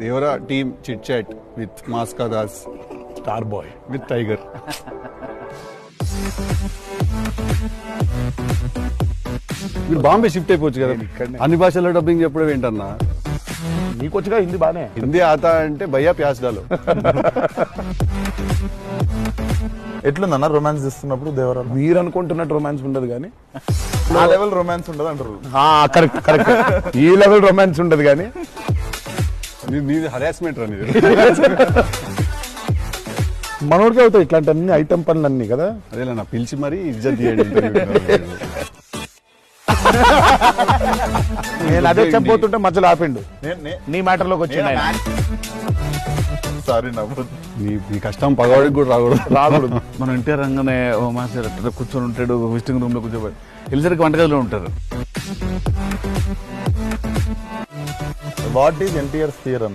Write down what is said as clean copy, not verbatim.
Devara team chit chat with మాస్కా Das star boy with tiger. మీరు Bombay shift అయిపోవచ్చు కదా, ఇక్కడనే. అన్ని భాషల్లో డబ్బింగ్ చెప్పడం ఏంటన్నా? నీకు వచ్చిగా హిందీ బానే. హిందీ ఆతా అంటే భయ్యా ప్యాస్ డాలో. ఎట్లుందన్న రొమాన్స్ చేస్తున్నప్పుడు దేవరా? మీరు అనుకుంటున్నట్టు రొమాన్స్ ఉండదు కానీ ఆ లెవెల్ రొమాన్స్ ఉండదు అంటారు. కరెక్ట్ కరెక్ట్, ఈ లెవెల్ రొమాన్స్ ఉండదు కానీ నీది హరాస్మెంట్ రా నీది. మనోడికి అవుతాయి ఇట్లాంటి అన్ని ఐటమ్ పనులు అన్ని కదా. అదేలా నా పిలిచి మరీ ఇజ్జత్ తీయండి interview. నేను అదే చెప్పబోతుంటే మధ్యలో ఆపిండు. నీ మ్యాటర్లోకి వచ్చింది ఆయన. సారీ నవ్వు. నీ కష్టం పగవాడికి కూడా రాకూడదు. రాకూడదు. మనం ఎన్టీఆర్ రంగానే ఓ మాస్టర్ అట్లా కూర్చొని ఉంటాడు, విజిటింగ్ రూమ్ లో కూర్చోబడి వెళ్ళేసరికి వంటగదిలో ఉంటారు. వాట్ ఈజ్ ఎన్టీఆర్ స్పియర్ అన్న?